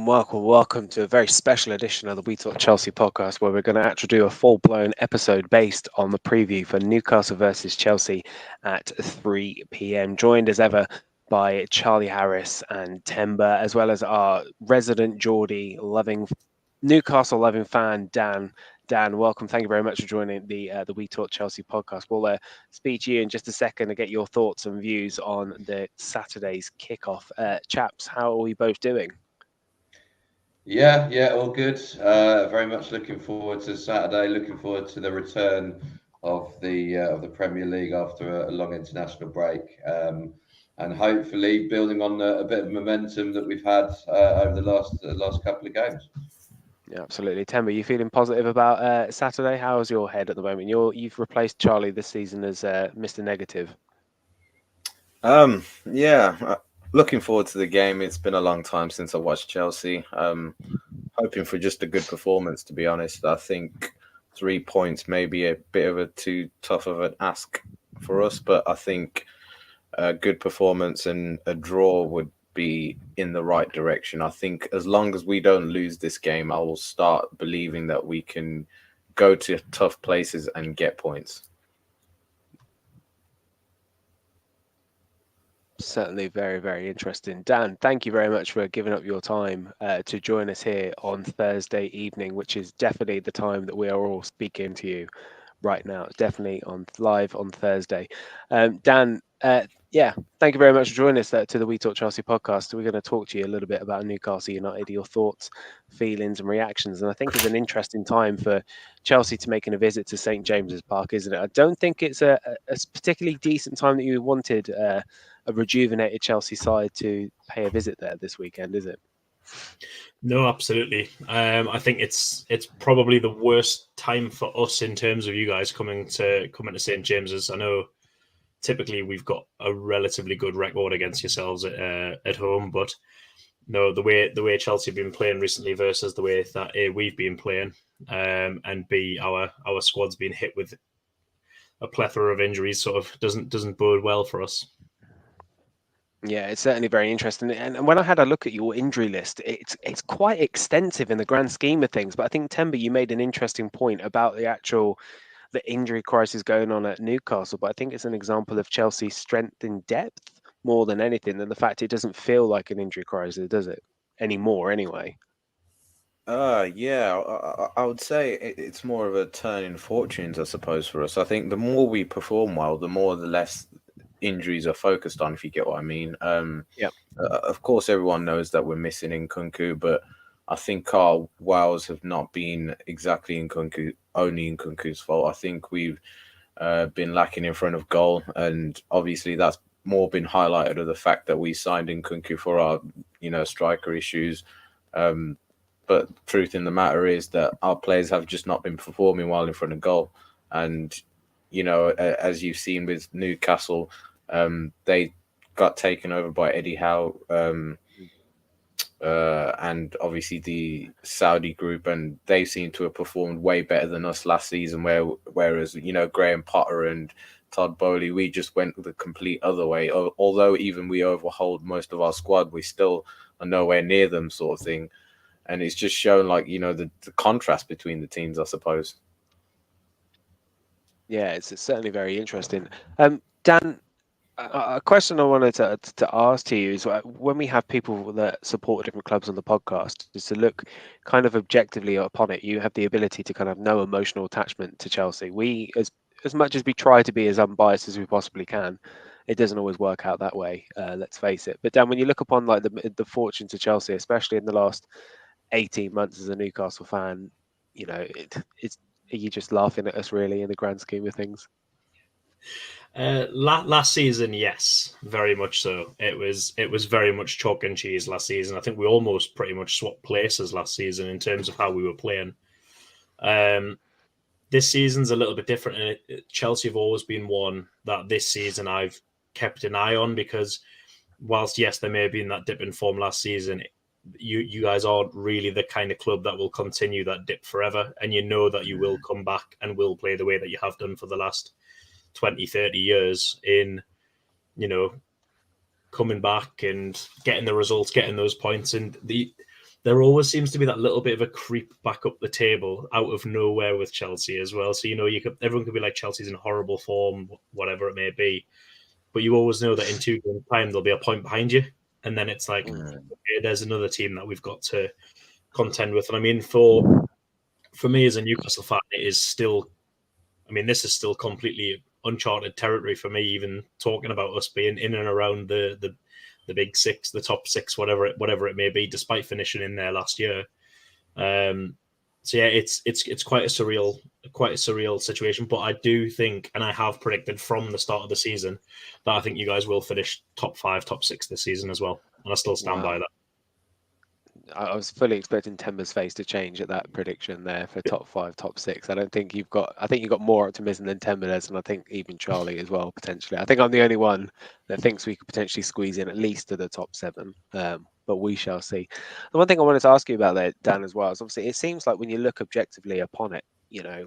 welcome to a very special edition of the We Talk Chelsea podcast, where we're going to actually do a full-blown episode based on the preview for Newcastle versus Chelsea at 3 p.m. Joined as ever by Charlie Harris and Temba, as well as our resident Geordie loving Newcastle loving fan Dan. Dan, welcome. Thank you very much for joining the We Talk Chelsea podcast. We'll speak to you in just a second to get your thoughts and views on the Saturday's kickoff. Chaps, how are we both doing? Yeah, all good. Very much looking forward to Saturday. Looking forward to the return of the Premier League after a long international break, and hopefully building on a bit of momentum that we've had over the last couple of games. Yeah, absolutely. Temba, you feeling positive about Saturday? How's your head at the moment? You've replaced Charlie this season as Mr. Negative. Looking forward to the game. It's been a long time since I watched Chelsea. Hoping for just a good performance, to be honest. I think 3 points may be a bit of a too tough of an ask for us, but I think a good performance and a draw would be in the right direction. I think as long as we don't lose this game, I will start believing that we can go to tough places and get points. Certainly very, very interesting. Dan, thank you very much for giving up your time to join us here on Thursday evening, which is definitely the time that we are all speaking to you right now. It's definitely live on Thursday. Dan, thank you very much for joining us to the We Talk Chelsea podcast. We're going to talk to you a little bit about Newcastle United, your thoughts, feelings and reactions. And I think it's an interesting time for Chelsea to making a visit to St. James's Park, isn't it? I don't think it's a particularly decent time that you wanted a rejuvenated Chelsea side to pay a visit there this weekend, is it? No, absolutely. I think it's probably the worst time for us in terms of you guys coming to St. James's. I know typically we've got a relatively good record against yourselves at home, but no, the way Chelsea have been playing recently versus the way that A, we've been playing, and B, our squad's been hit with a plethora of injuries, sort of doesn't bode well for us. Yeah, it's certainly very interesting. And when I had a look at your injury list, it's quite extensive in the grand scheme of things. But I think, Temba, you made an interesting point about the injury crisis going on at Newcastle. But I think it's an example of Chelsea's strength in depth more than anything, than the fact it doesn't feel like an injury crisis, does it? Anymore, anyway. I would say it's more of a turn in fortunes, I suppose, for us. I think the more we perform well, the less injuries are focused on, if you get what I mean. Of course, everyone knows that we're missing Nkunku, but I think our wows have not been exactly only Nkunku's fault. I think we've been lacking in front of goal, and obviously that's more been highlighted of the fact that we signed Nkunku for our, striker issues. But truth in the matter is that our players have just not been performing well in front of goal, and as you've seen with Newcastle, they got taken over by Eddie Howe, and obviously the Saudi group, and they seem to have performed way better than us last season, whereas Graham Potter and Todd Boehly, we just went the complete other way. Although even we overhauled most of our squad, we still are nowhere near them, sort of thing. And it's just shown the contrast between the teams, I suppose. Yeah, it's certainly very interesting. Dan, a question I wanted to ask to you is, when we have people that support different clubs on the podcast, is to look kind of objectively upon it. You have the ability to kind of no emotional attachment to Chelsea. We, as much as we try to be as unbiased as we possibly can, it doesn't always work out that way. Let's face it. But Dan, when you look upon like the fortunes of Chelsea, especially in the last 18 months as a Newcastle fan, are you just laughing at us really in the grand scheme of things? Last season, yes, very much so. It was very much chalk and cheese last season. I think we almost pretty much swapped places last season in terms of how we were playing. This season's a little bit different, and Chelsea have always been one that this season I've kept an eye on, because whilst, yes, there may have been that dip in form last season, you guys aren't really the kind of club that will continue that dip forever, and you know that you will come back and will play the way that you have done for the last 20, 30 years in, coming back and getting the results, getting those points. And the there always seems to be that little bit of a creep back up the table out of nowhere with Chelsea as well. So, everyone could be like, Chelsea's in horrible form, whatever it may be. But you always know that in 2 games' time, there'll be a point behind you. And then it's like, okay, there's another team that we've got to contend with. And I mean, for me as a Newcastle fan, it is still, this is still completely uncharted territory for me, even talking about us being in and around the big six, the top six, whatever it may be, despite finishing in there last year. So yeah, it's quite a surreal situation. But I do think, and I have predicted from the start of the season, that I think you guys will finish top 5, top 6 this season as well, and I still stand by that. I was fully expecting Timber's face to change at that prediction there for top 5, top 6. I think you've got more optimism than Timber does, and I think even Charlie as well, potentially. I think I'm the only one that thinks we could potentially squeeze in at least to the top 7, but we shall see. The one thing I wanted to ask you about there, Dan, as well, is obviously it seems like when you look objectively upon it,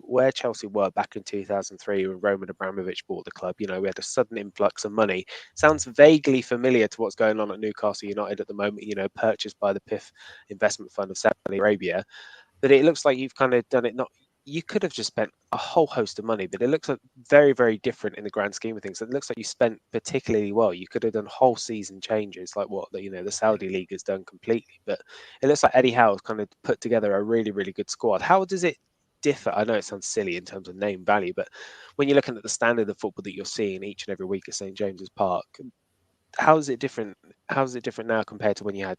where Chelsea were back in 2003 when Roman Abramovich bought the club, we had a sudden influx of money. Sounds vaguely familiar to what's going on at Newcastle United at the moment, purchased by the PIF investment fund of Saudi Arabia. But it looks like you've kind of done it you could have just spent a whole host of money, but it looks like very, very different in the grand scheme of things. It looks like you spent particularly well. You could have done whole season changes like what the Saudi League has done completely. But it looks like Eddie Howe's kind of put together a really, really good squad. How does it differ? I know it sounds silly in terms of name value, but when you're looking at the standard of football that you're seeing each and every week at St James's Park, how is it different? How is it different now compared to when you had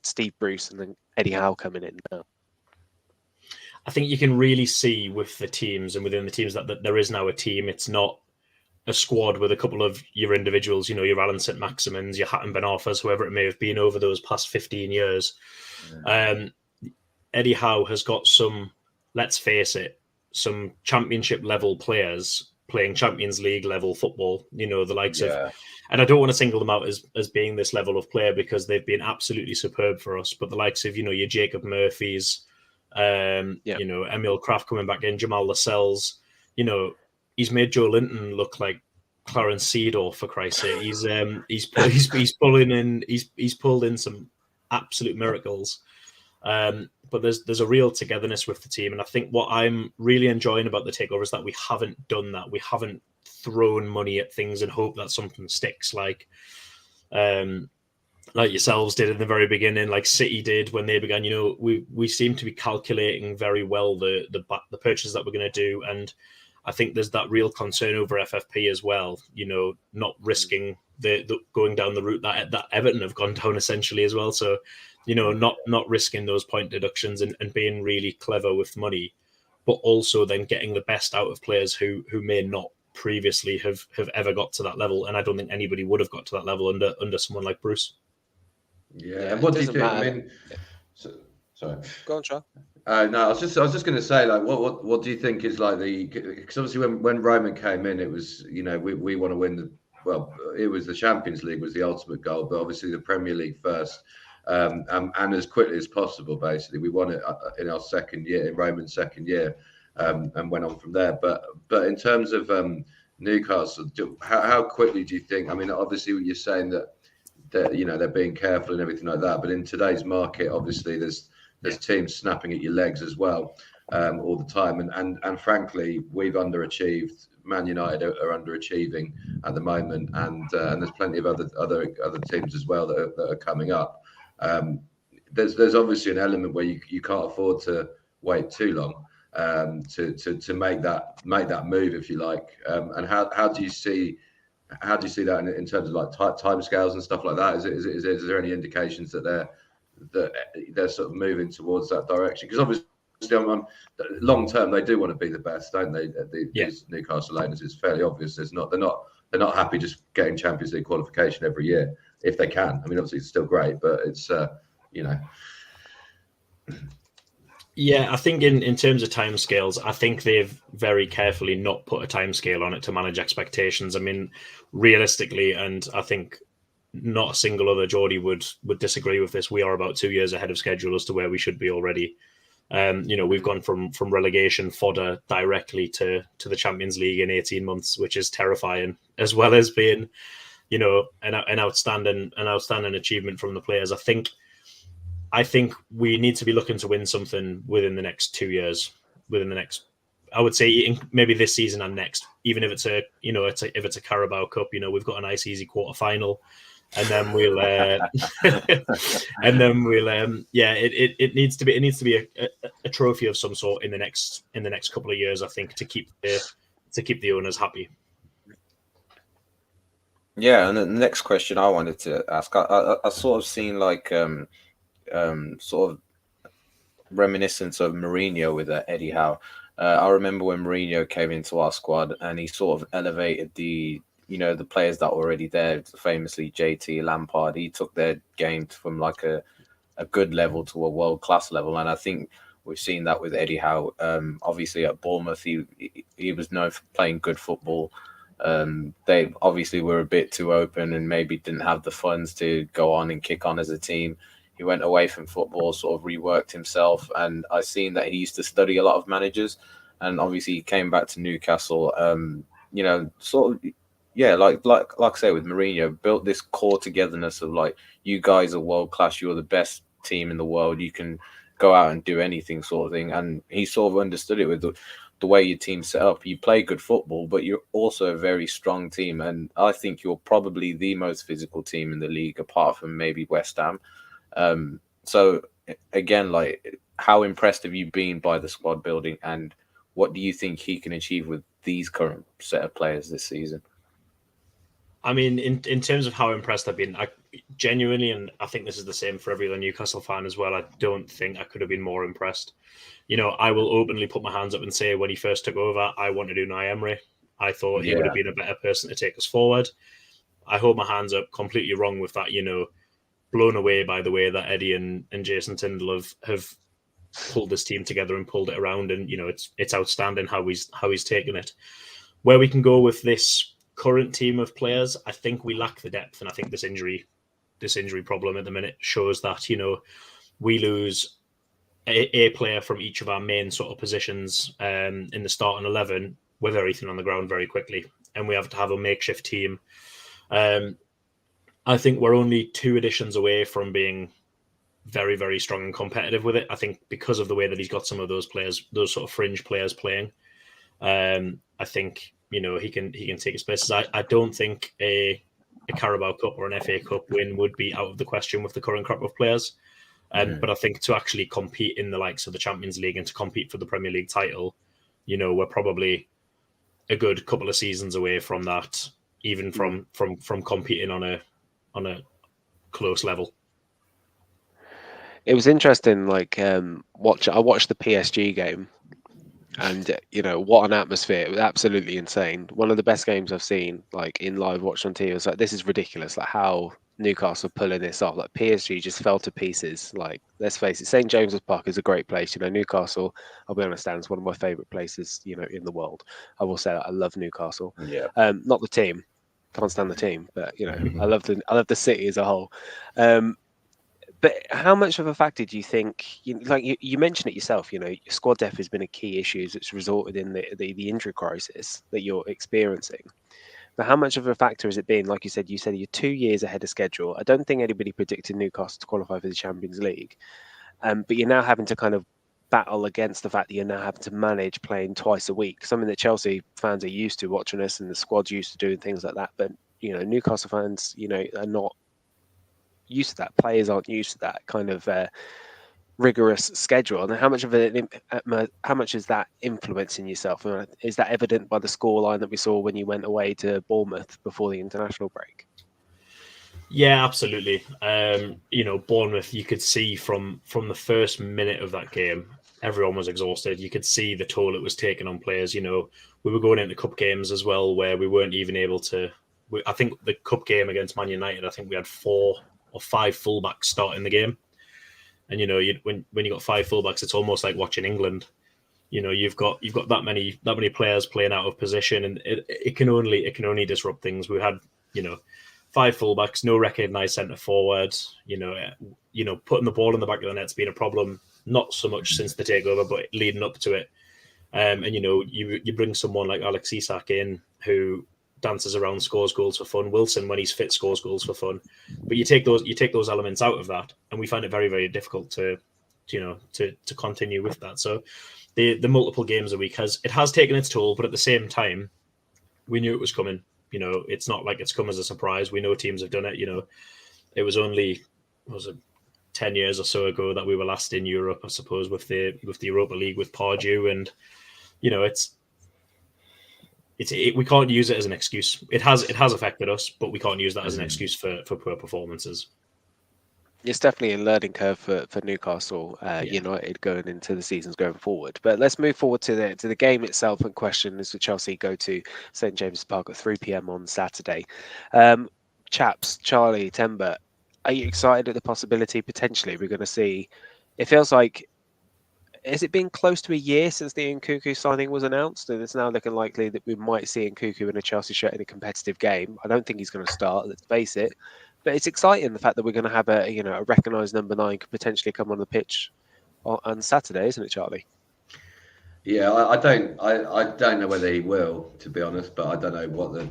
Steve Bruce and then Eddie Howe coming in now? I think you can really see with the teams and within the teams that there is now a team. It's not a squad with a couple of your individuals, your Alan St. Maximins, your Hatton Ben Arthurs, whoever it may have been over those past 15 years. Eddie Howe has got some, let's face it, some championship level players playing Champions League level football, the likes of, and I don't want to single them out as being this level of player because they've been absolutely superb for us, but the likes of, your Jacob Murphys, Emil Kraft coming back in, Jamal Lascelles, he's made Joe Linton look like Clarence Seedorf, for Christ's sake. He's pulled in some absolute miracles. But there's a real togetherness with the team, and I think what I'm really enjoying about the takeover is that we haven't done that. We haven't thrown money at things and hope that something sticks, like yourselves did in the very beginning, like City did when they began. We seem to be calculating very well the purchases that we're going to do, and I think there's that real concern over FFP as well. Not risking the going down the route that Everton have gone down essentially as well. So, not risking those point deductions and being really clever with money, but also then getting the best out of players who may not previously have ever got to that level. And I don't think anybody would have got to that level under someone like Bruce. Yeah. And what do you think? Matter. I mean, sorry. Go on, Charles. No, I was just going to say, like, what do you think is like because obviously when Roman came in, it was we want to win it was the Champions League was the ultimate goal, but obviously the Premier League first, and as quickly as possible. Basically, we won it in our second year, in Roman's second year, and went on from there. But in terms of Newcastle, how quickly do you think? I mean, obviously you're saying that they're being careful and everything like that, but in today's market, obviously there's teams snapping at your legs as well all the time, and frankly we've underachieved. Man United are underachieving at the moment, and there's plenty of other teams as well that are coming up. There's obviously an element where you can't afford to wait too long to make that move, if you like. And how do you see that in terms of like time scales and stuff like that? Is there any indications that they're sort of moving towards that direction? Because obviously, long term, they do want to be the best, don't they? These Newcastle owners, it's fairly obvious. They're not happy just getting Champions League qualification every year if they can. I mean, obviously, it's still great, but it's Yeah, I think in terms of timescales, I think they've very carefully not put a timescale on it to manage expectations. I mean, realistically, and I think not a single other Geordie would disagree with this, we are about 2 years ahead of schedule as to where we should be already. We've gone from relegation fodder directly to the Champions League in 18 months, which is terrifying, as well as being, an outstanding achievement from the players. I think I think we need to be looking to win something within the next 2 years. Within the next, I would say, maybe this season and next. Even if it's a Carabao Cup, we've got a nice easy quarter final, and then we'll it needs to be a trophy of some sort in the next couple of years, I think, to keep the owners happy. Yeah, and the next question I wanted to ask, I sort of seen like sort of reminiscence of Mourinho with Eddie Howe. I remember when Mourinho came into our squad and he sort of elevated the players that were already there, famously JT, Lampard. He took their game from like a good level to a world-class level. And I think we've seen that with Eddie Howe. Obviously at Bournemouth, he was known for playing good football. They obviously were a bit too open and maybe didn't have the funds to go on and kick on as a team. He went away from football, sort of reworked himself, and I've seen that he used to study a lot of managers. And obviously, he came back to Newcastle. Sort of, yeah, like I say with Mourinho, built this core togetherness of like, you guys are world class. You're the best team in the world. You can go out and do anything, sort of thing. And he sort of understood it with the way your team's set up. You play good football, but you're also a very strong team. And I think you're probably the most physical team in the league, apart from maybe West Ham. So again, like, how impressed have you been by the squad building, and what do you think he can achieve with these current set of players this season? I mean, in terms of how impressed I've been, I genuinely, and I think this is the same for every other Newcastle fan as well, I don't think I could have been more impressed. I will openly put my hands up and say when he first took over, I wanted Unai Emery. I thought he would have been a better person to take us forward. I hold my hands up, completely wrong with that, blown away by the way that Eddie and Jason Tindall have pulled this team together and pulled it around, and it's outstanding how he's taken it. Where we can go with this current team of players, I think we lack the depth, and I think this injury problem at the minute shows that we lose a player from each of our main sort of positions in the starting 11 with everything on the ground very quickly, and we have to have a makeshift team. I think we're only 2 additions away from being very, very strong and competitive with it. I think because of the way that he's got some of those players, those sort of fringe players playing, I think he can take his places. I don't think a Carabao Cup or an FA Cup win would be out of the question with the current crop of players. But I think to actually compete in the likes of the Champions League and to compete for the Premier League title, we're probably a good couple of seasons away from that, even from competing on a close level. It was interesting, like I watched the PSG game, and what an atmosphere. It was absolutely insane. One of the best games I've seen, like in live watch on TV. I was like, this is ridiculous, like how Newcastle pulling this off. Like PSG just fell to pieces. Like, let's face it, St James's Park is a great place. Newcastle, I'll be honest, Dan, it's one of my favourite places, in the world. I will say that I love Newcastle. Yeah. Not the team. Can't stand the team, but I love the city as a whole. But how much of a factor do you think? You mentioned it yourself. Your squad depth has been a key issue that's resulted in the injury crisis that you're experiencing. But how much of a factor has it been? Like you said you're 2 years ahead of schedule. I don't think anybody predicted Newcastle to qualify for the Champions League, but you're now having to kind of battle against the fact that you're now having to manage playing twice a week, something that Chelsea fans are used to watching us and the squad's used to doing things like that. But Newcastle fans, are not used to that. Players aren't used to that kind of rigorous schedule. And how much is that influencing yourself? Is that evident by the scoreline that we saw when you went away to Bournemouth before the international break? Yeah, absolutely. Bournemouth, you could see from the first minute of that game, everyone was exhausted. You could see the toll it was taking on players. We were going into cup games as well where we weren't even able to. I think the cup game against Man United, I think we had 4 or 5 fullbacks starting the game. And when you got 5 fullbacks, it's almost like watching England. You've got that many players playing out of position, and it can only disrupt things. We had 5 fullbacks, no recognised centre forward. Putting the ball in the back of the net's been a problem. Not so much since the takeover, but leading up to it. And you bring someone like Alex Isak in, who dances around, scores goals for fun. Wilson, when he's fit, scores goals for fun. But you take those elements out of that, and we find it very, very difficult to continue with that. So the multiple games a week has taken its toll, but at the same time, we knew it was coming. It's not like it's come as a surprise. We know teams have done it. It was only 10 years or so ago that we were last in Europe, I suppose, with the Europa League with Pardew, and we can't use it as an excuse. It has affected us, but we can't use that as an excuse for poor performances. It's definitely a learning curve for Newcastle United going into the seasons going forward. But let's move forward to the game itself in question as Chelsea go to St James's Park at 3 p.m. on Saturday. Chaps, Charlie, Temba, are you excited at the possibility potentially we're going to see? It feels like, has it been close to a year since the Nkunku signing was announced, and it's now looking likely that we might see Nkunku in a Chelsea shirt in a competitive game? I don't think he's going to start, let's face it. But it's exciting the fact that we're going to have a recognised number 9 could potentially come on the pitch on Saturday, isn't it, Charlie? Yeah, I don't know whether he will, to be honest, but I don't know what the.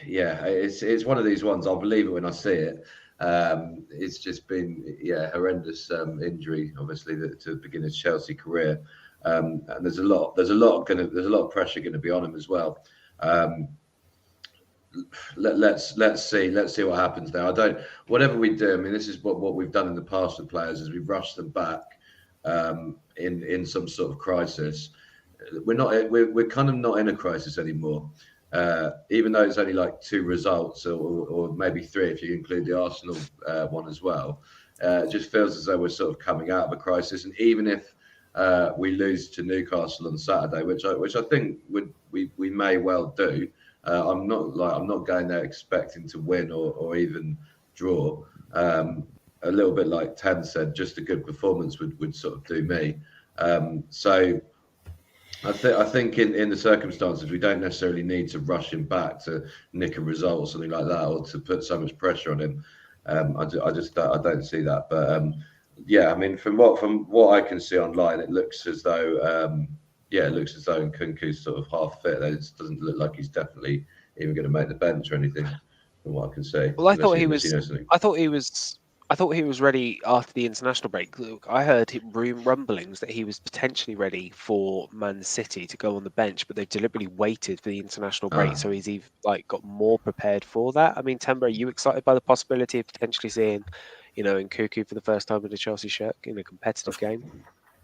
It's one of these ones. I'll believe it when I see it. It's just been horrendous injury, obviously, to begin his Chelsea career, and there's a lot of pressure going to be on him as well. Let's see what happens now. Whatever we do, I mean, this is what we've done in the past with players, is we've rushed them back in some sort of crisis. We're kind of not in a crisis anymore, even though it's only like 2 results or maybe 3 if you include the Arsenal one as well. It just feels as though we're sort of coming out of a crisis, and even if we lose to Newcastle on Saturday, which I think we may well do. I'm not going there expecting to win or even draw. A little bit like Ten said, just a good performance would sort of do me. So I think in the circumstances we don't necessarily need to rush him back to nick a result or something like that, or to put so much pressure on him. I don't see that. But I mean, from what I can see online, it looks as though. It looks as though Nkunku's sort of half fit. It doesn't look like he's definitely even going to make the bench or anything, from what I can see. Well, I thought he was ready after the international break. Look, I heard rumblings that he was potentially ready for Man City to go on the bench, but they've deliberately waited for the international break, so he's got more prepared for that. I mean, Temba, are you excited by the possibility of potentially seeing, Nkunku for the first time in a Chelsea shirt in a competitive game?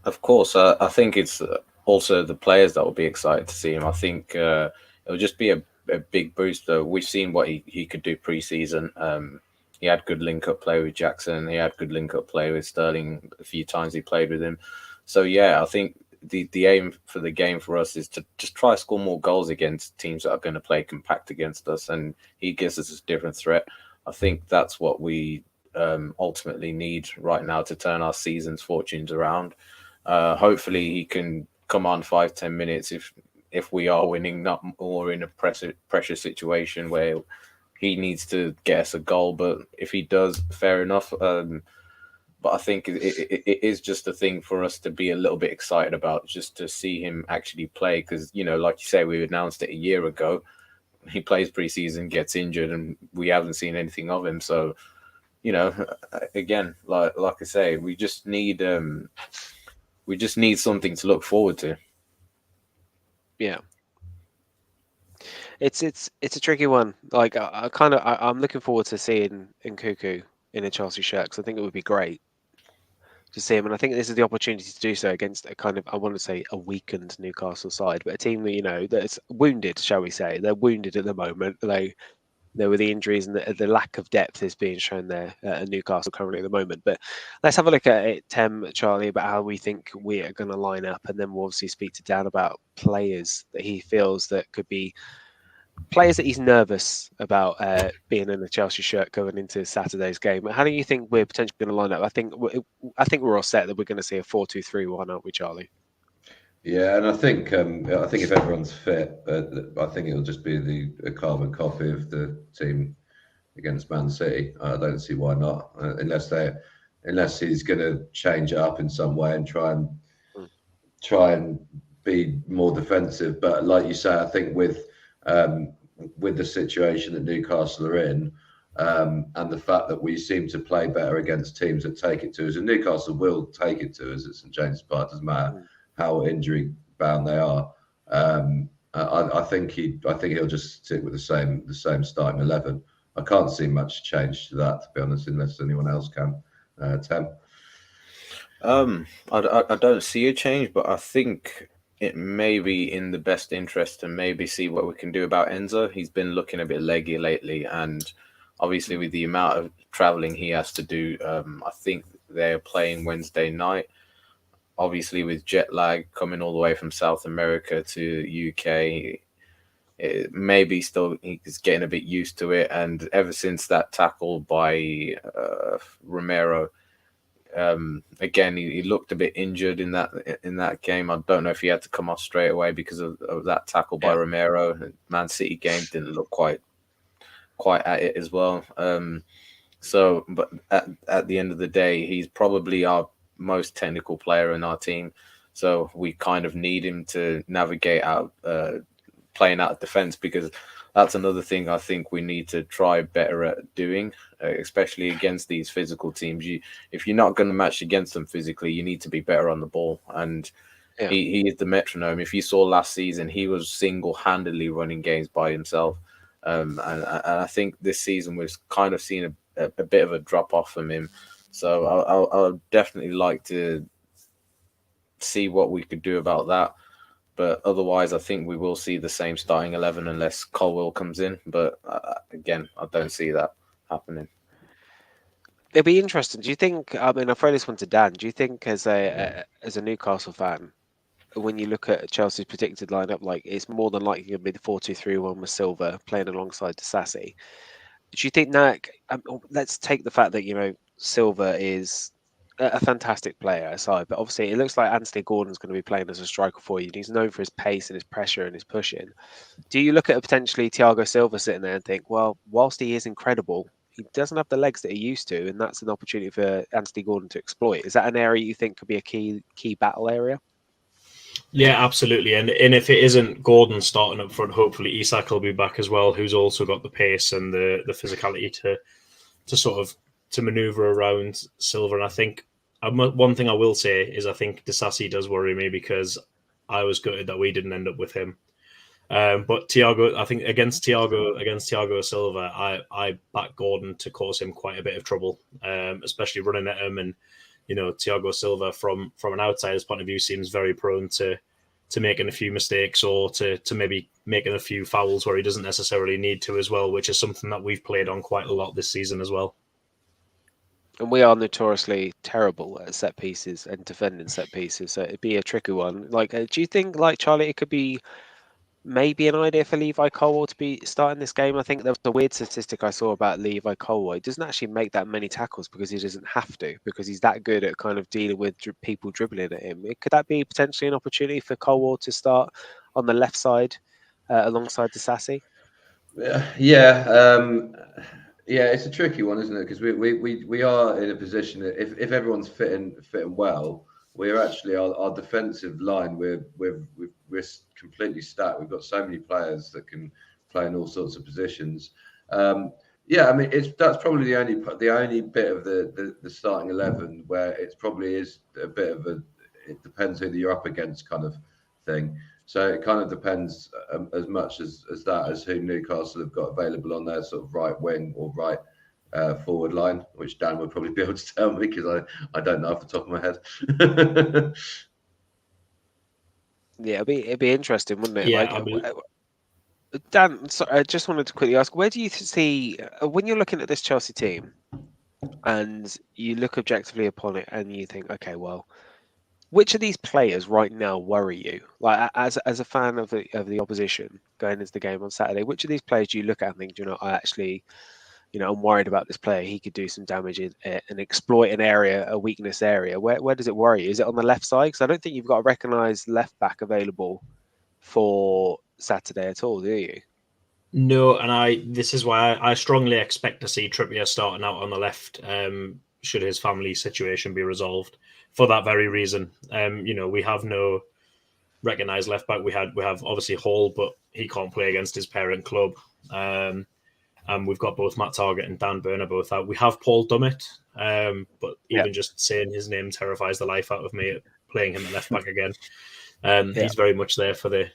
Of course, I think it's also the players that will be excited to see him. I think it'll just be a big boost. We've seen what he could do pre-season. He had good link-up play with Jackson. He had good link-up play with Sterling a few times he played with him. So, I think the aim for the game for us is to just try to score more goals against teams that are going to play compact against us, and he gives us a different threat. I think that's what we ultimately need right now to turn our season's fortunes around. Hopefully he can come on 5-10 minutes if we are winning, not more in a pressure situation where he needs to get us a goal. But if he does, fair enough. But I think it is just a thing for us to be a little bit excited about, just to see him actually play. Because, like you say, we announced it a year ago. He plays pre-season, gets injured, and we haven't seen anything of him. So, again, like I say, we just need something to look forward to. Yeah, it's a tricky one. Like I'm looking forward to seeing Nkunku in a Chelsea shirt, because I think it would be great to see him, and I think this is the opportunity to do so against a kind of, I want to say, a weakened Newcastle side, but a team that that's wounded, shall we say? They're wounded at the moment. There were the injuries, and the lack of depth is being shown there at Newcastle currently at the moment. But let's have a look at it, Charlie, about how we think we are going to line up, and then we'll obviously speak to Dan about players that he feels that could be players that he's nervous about being in a Chelsea shirt going into Saturday's game. How do you think we're potentially going to line up? I think we're all set that we're going to see a 4-2-3-1, aren't we, Charlie? Yeah, and I think if everyone's fit, I think it'll just be a carbon copy of the team against Man City. I don't see why not, unless he's going to change it up in some way and try and be more defensive. But like you say, I think with with the situation that Newcastle are in, and the fact that we seem to play better against teams that take it to us, and Newcastle will take it to us at St James's Park, doesn't matter how injury bound they are. I think he'll just stick with the same starting 11. I can't see much change to that, to be honest, unless anyone else can. Tem. I don't see a change, but I think it may be in the best interest to maybe see what we can do about Enzo. He's been looking a bit leggy lately, and obviously with the amount of traveling he has to do, I think they're playing Wednesday night. Obviously with jet lag coming all the way from South America to UK, maybe still he's getting a bit used to it. And ever since that tackle by Romero, again, he looked a bit injured in that game. I don't know if he had to come off straight away because of that tackle by Romero. Man City game didn't look quite at it as well. But at the end of the day, he's probably our most technical player in our team. So we kind of need him to navigate out playing out of defense, because that's another thing I think we need to try better at doing, especially against these physical teams. If you're not going to match against them physically, you need to be better on the ball. And he is the metronome. If you saw last season, he was single-handedly running games by himself. And I think this season we've kind of seen a bit of a drop-off from him. So I'll definitely like to see what we could do about that. But otherwise, I think we will see the same starting 11 unless Chilwell comes in. But again, I don't see that happening. It'll be interesting. Do you think? I mean, I'll throw this one to Dan. Do you think, as a Newcastle fan, when you look at Chelsea's predicted lineup, like it's more than likely going to be the 4-2-3-1 with Silva playing alongside Disasi? Do you think that? Let's take the fact that Silva is a fantastic player aside, but obviously it looks like Anthony Gordon's going to be playing as a striker for you. He's known for his pace and his pressure and his pushing. Do you look at potentially Thiago Silva sitting there and think, well, whilst he is incredible, he doesn't have the legs that he used to, and that's an opportunity for Anthony Gordon to exploit? Is that an area you think could be a key battle area? Yeah, absolutely. And if it isn't Gordon starting up front, hopefully Isak will be back as well, who's also got the pace and the physicality to sort of to maneuver around Silva. And I think one thing I will say is I think Disasi does worry me, because I was gutted that we didn't end up with him. But Thiago, I think against Thiago Silva, I back Gordon to cause him quite a bit of trouble, especially running at him. And Thiago Silva from an outsider's point of view seems very prone to making a few mistakes, or to maybe making a few fouls where he doesn't necessarily need to as well, which is something that we've played on quite a lot this season as well. And we are notoriously terrible at set pieces and defending set pieces, so it'd be a tricky one. Like, do you think, like Charlie, it could be maybe an idea for Levi Colwill to be starting this game? I think there was a weird statistic I saw about Levi Colwill. He doesn't actually make that many tackles because he doesn't have to, because he's that good at kind of dealing with people dribbling at him. Could that be potentially an opportunity for Colwill to start on the left side alongside Disasi? Yeah, it's a tricky one, isn't it? Because we are in a position that if everyone's fitting well, we're actually our defensive line. We're completely stacked. We've got so many players that can play in all sorts of positions. I mean, that's probably the only bit of the starting 11 where it's probably is a bit of it depends who you're up against kind of thing. So it kind of depends as much as who Newcastle have got available on their sort of right wing or right forward line, which Dan would probably be able to tell me, because I don't know off the top of my head. Yeah, it'd be interesting, wouldn't it? Yeah, Dan, I just wanted to quickly ask, where do you see, when you're looking at this Chelsea team and you look objectively upon it and you think, okay, well, which of these players right now worry you? Like, as a fan of the opposition going into the game on Saturday, which of these players do you look at and think, I actually, I'm worried about this player. He could do some damage and exploit an area, a weakness area. Where does it worry you? Is it on the left side? Because I don't think you've got a recognised left back available for Saturday at all, do you? No, and this is why I strongly expect to see Trippier starting out on the left, should his family situation be resolved. For that very reason, we have no recognised left back. We have obviously Hall, but he can't play against his parent club. And we've got both Matt Targett and Dan Burner both out. We have Paul Dummett, but even just saying his name terrifies the life out of me. Playing him at left back again, he's very much there for the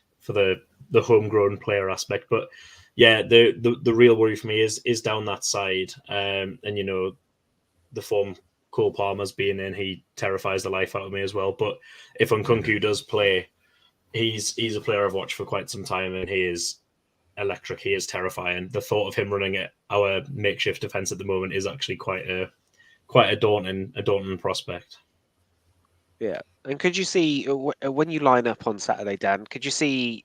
homegrown player aspect. But yeah, the real worry for me is down that side, and the form Cole Palmer's being in, he terrifies the life out of me as well. But if Nkunku does play, he's a player I've watched for quite some time, and he is electric. He is terrifying. The thought of him running at our makeshift defence at the moment is actually quite a daunting prospect. Yeah, and could you see when you line up on Saturday, Dan? Could you see,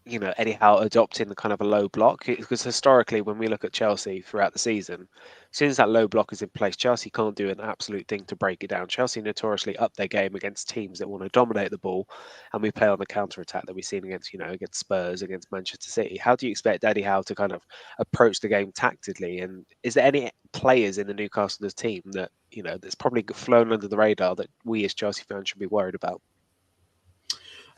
Eddie Howe adopting the kind of a low block? Because historically, when we look at Chelsea throughout the season, as soon as that low block is in place, Chelsea can't do an absolute thing to break it down. Chelsea notoriously up their game against teams that want to dominate the ball, and we play on the counter attack that we've seen against Spurs, against Manchester City. How do you expect Eddie Howe to kind of approach the game tactically? And is there any players in the Newcastle team that that's probably flown under the radar that we as Chelsea fans should be worried about?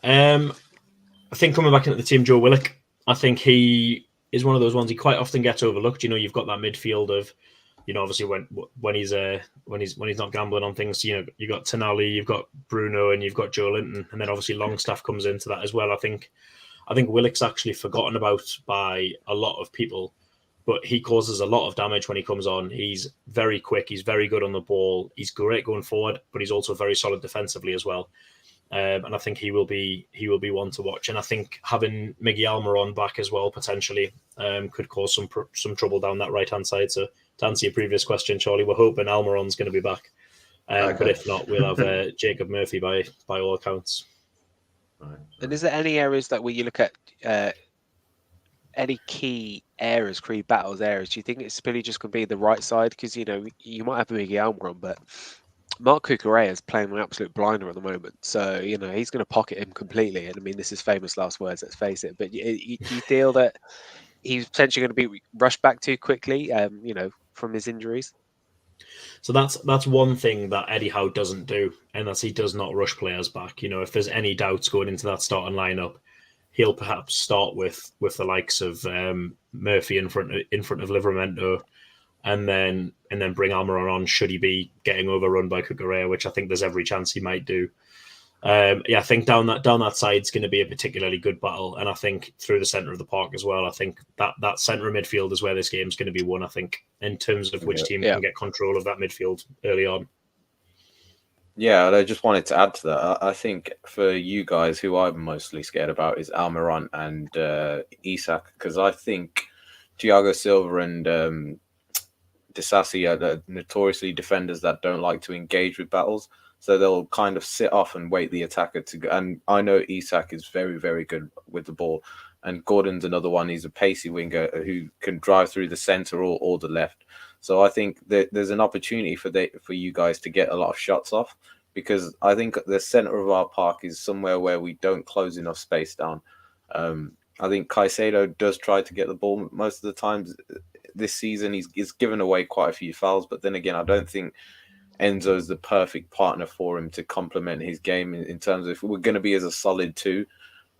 I think coming back into the team, Joe Willock, I think he is one of those ones he quite often gets overlooked. You've got that midfield of, obviously when he's not gambling on things, you've got Tonali, you've got Bruno, and you've got Joe Linton, and then obviously Longstaff comes into that as well. I think Willock's actually forgotten about by a lot of people, but he causes a lot of damage when he comes on. He's very quick, he's very good on the ball, he's great going forward, but he's also very solid defensively as well. And I think he will be one to watch. And I think having Miggy Almiron back as well potentially could cause some trouble down that right hand side. So to answer your previous question, Charlie, we're hoping Almiron's going to be back, but if not, we'll have Jacob Murphy by all accounts. Right. And is there any areas that where you look at any key areas, key battles areas? Do you think it's really just going to be the right side? Because you might have Miggy Almiron, but Marc Cucurella is playing an absolute blinder at the moment, so he's going to pocket him completely. And I mean, this is famous last words, let's face it. But do you feel that he's potentially going to be rushed back too quickly, from his injuries? So that's one thing that Eddie Howe doesn't do, and that's he does not rush players back. If there's any doubts going into that starting lineup, he'll perhaps start with the likes of Murphy in front of Livramento. And then bring Almiron on should he be getting overrun by Cucurella, which I think there's every chance he might do. I think down that side's going to be a particularly good battle, and I think through the centre of the park as well. I think that centre of midfield is where this game's going to be won. I think in terms of which team can get control of that midfield early on. Yeah, I just wanted to add to that. I think for you guys, who I'm mostly scared about is Almiron and Isak, because I think Thiago Silva and Disasi are notoriously defenders that don't like to engage with battles, so they'll kind of sit off and wait the attacker to go. And I know Isak is very, very good with the ball, and Gordon's another one. He's a pacey winger who can drive through the centre or the left. So I think that there's an opportunity for you guys to get a lot of shots off, because I think the centre of our park is somewhere where we don't close enough space down. I think Caicedo does try to get the ball most of the times. This season, he's given away quite a few fouls, but then again, I don't think Enzo is the perfect partner for him to complement his game in terms of if we're going to be as a solid two.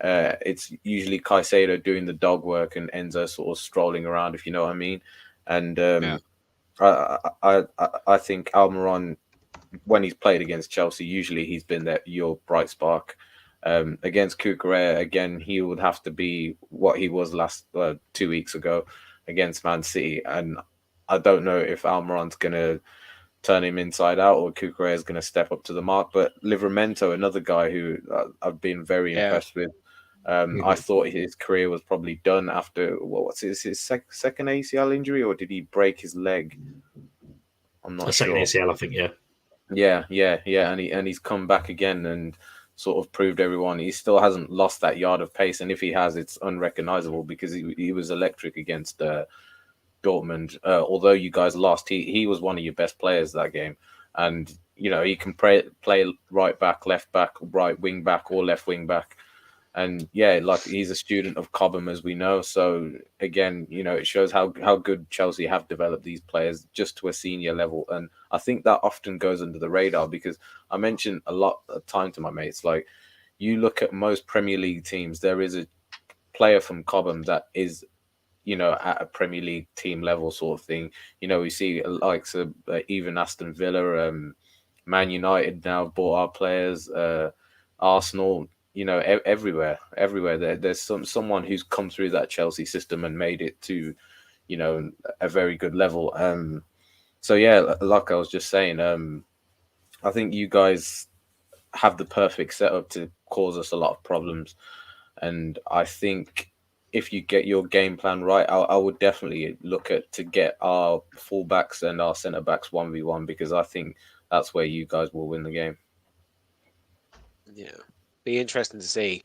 It's usually Caicedo doing the dog work and Enzo sort of strolling around, if you know what I mean. And I think Almiron, when he's played against Chelsea, usually he's been your bright spark. Against Cucurella, again, he would have to be what he was last 2 weeks ago against Man City, and I don't know if Almiron's going to turn him inside out or Cucurella is going to step up to the mark. But Livramento, another guy who I've been very impressed with. I thought his career was probably done after what's his second ACL injury, or did he break his leg? I'm not sure. Second ACL, I think. Yeah, and he's come back again and sort of proved everyone he still hasn't lost that yard of pace, and if he has, it's unrecognizable because he was electric against Dortmund. Although you guys lost, he was one of your best players that game, and he can play right back, left back, right wing back, or left wing back, and he's a student of Cobham, as we know. So again, it shows how good Chelsea have developed these players just to a senior level, and I think that often goes under the radar because I mentioned a lot of time to my mates, like, you look at most Premier League teams, there is a player from Cobham that is, at a Premier League team level sort of thing. We see likes of even Aston Villa, Man United now bought our players, Arsenal, everywhere. There's someone who's come through that Chelsea system and made it to, a very good level. So yeah, like I was just saying, I think you guys have the perfect setup to cause us a lot of problems. And I think if you get your game plan right, I would definitely look to get our fullbacks and our centre backs 1v1, because I think that's where you guys will win the game. Yeah, be interesting to see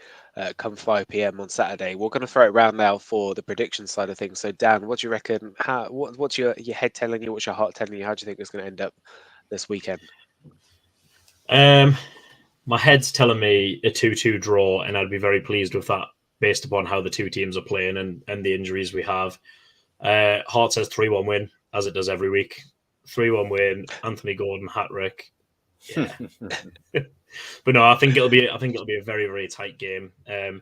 come 5 p.m. on Saturday. We're going to throw it around now for the prediction side of things. So Dan, what do you reckon? What's your head telling you? What's your heart telling you? How do you think it's going to end up this weekend? My head's telling me a 2-2 draw, and I'd be very pleased with that based upon how the two teams are playing and the injuries we have. Heart says 3-1 win, as it does every week. 3-1 win, Anthony Gordon hat-trick. Yeah. But no, I think it'll be a very, very tight game. And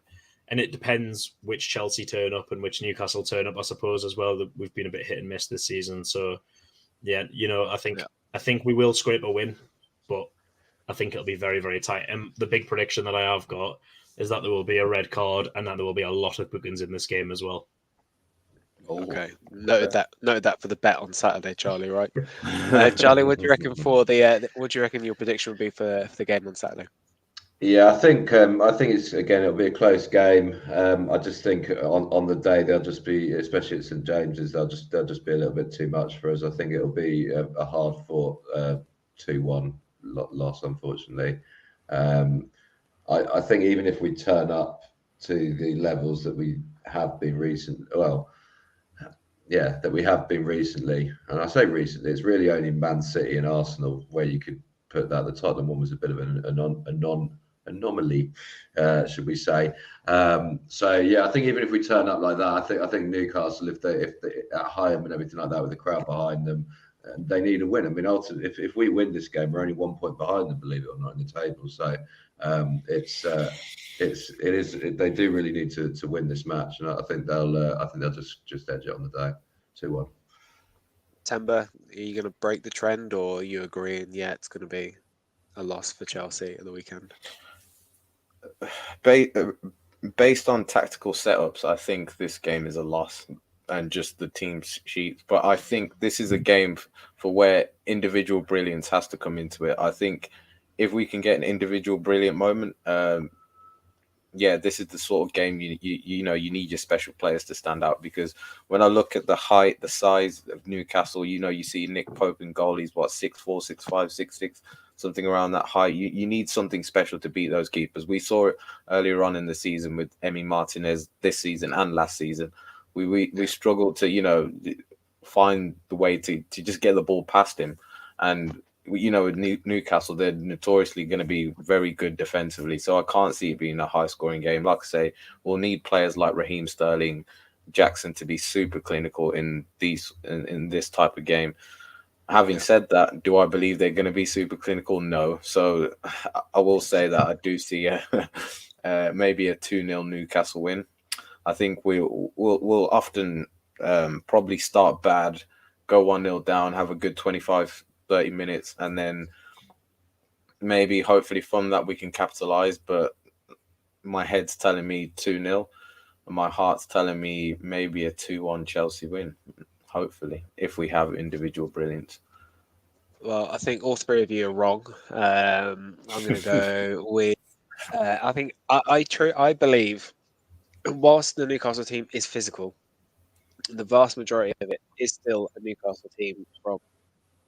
it depends which Chelsea turn up and which Newcastle turn up, I suppose, as well. We've been a bit hit and miss this season. So yeah, I think we will scrape a win, but I think it'll be very, very tight. And the big prediction that I have got is that there will be a red card and that there will be a lot of bookings in this game as well. Okay, noted that for the bet on Saturday, Charlie. Right, Charlie, what do you reckon what do you reckon your prediction would be for the game on Saturday? Yeah, I think it'll be a close game. I just think on the day they'll just be, especially at St James's, they'll just be a little bit too much for us. I think it'll be a hard fought 2-1 loss, unfortunately. I think even if we turn up to the levels that we have been recently, and I say recently, it's really only Man City and Arsenal where you could put that. The Tottenham one was a bit of an anomaly, should we say? So yeah, I think even if we turn up like that, I think Newcastle, if they at home and everything like that with the crowd behind them, they need a win. I mean, ultimately, if we win this game, we're only 1 point behind them, believe it or not, in the table. So they do really need to win this match, and I think they'll just edge it on the day, 2-1. Temba, are you going to break the trend, or are you agreeing? Yeah, it's going to be a loss for Chelsea at the weekend. Based on tactical setups, I think this game is a loss, and just the team sheet. But I think this is a game for where individual brilliance has to come into it. I think if we can get an individual brilliant moment, this is the sort of game you need your special players to stand out. Because when I look at the height, the size of Newcastle, you see Nick Pope in goal. He's 6'4", 6'5", 6'6", something around that height. You need something special to beat those keepers. We saw it earlier on in the season with Emi Martinez this season and last season. We struggled to find the way to just get the ball past him. And with Newcastle, they're notoriously going to be very good defensively. So I can't see it being a high-scoring game. Like I say, we'll need players like Raheem Sterling, Jackson to be super clinical in this type of game. Having said that, do I believe they're going to be super clinical? No. So I will say that I do see maybe a 2-0 Newcastle win. I think we'll often probably start bad, go 1-0 down, have a good 25-30 minutes, and then maybe hopefully from that we can capitalize. But my head's telling me 2-0, and my heart's telling me maybe a 2-1 Chelsea win, hopefully, if we have individual brilliance. Well, I think all three of you are wrong. I'm going to go with. I think I believe, whilst the Newcastle team is physical, the vast majority of it is still a Newcastle team from.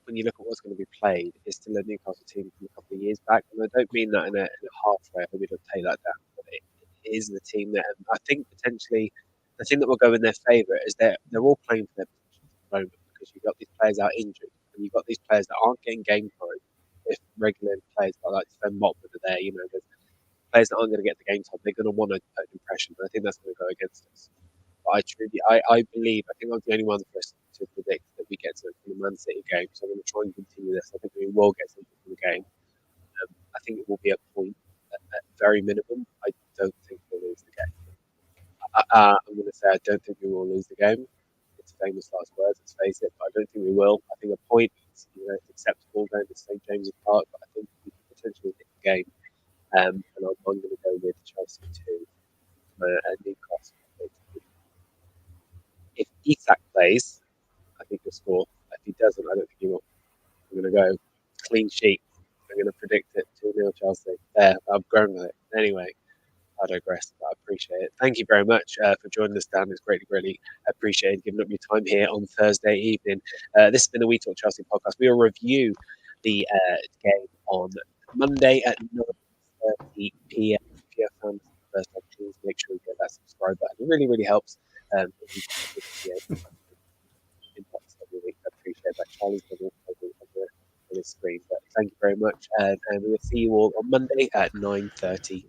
When you look at what's going to be played, it's still a Newcastle team from a couple of years back, and I don't mean that in a halfway. I hope we don't take that down, but it is the team that I think potentially the thing that will go in their favour is they're all playing for their positions at the moment, because you've got these players out injured, and you've got these players that aren't getting game time. If regular players like Sven Motman are there, there's players that aren't going to get the game time. They're going to want to put an impression, but I think that's going to go against us. But I believe, I think I'm the only one for us to predict that we get something from the Man City game. So I'm going to try and continue this. I think we will get something from the game. I think it will be a point. at very minimum, I don't think we'll lose the game. I'm going to say I don't think we will lose the game. It's famous last words, let's face it, but I don't think we will. I think a point is acceptable going to St James's Park, but I think we can potentially win the game. And I'm going to go with Chelsea 2 and Newcastle. If Isak plays, I think he'll score. If he doesn't, I don't think he will. I'm going to go clean sheet. I'm going to predict it 2-0 Chelsea. There, I'm going with it. Anyway, I digress, but I appreciate it. Thank you very much for joining us, Dan. It's greatly appreciated giving up your time here on Thursday evening. This has been the We Talk Chelsea podcast. We will review the game on Monday at 9:30 p.m. If you have fans for the first time, please make sure you get that subscribe button. It really helps. Every week. I appreciate that. Charlie's on the screen, but thank you very much, and we'll see you all on Monday at 9:30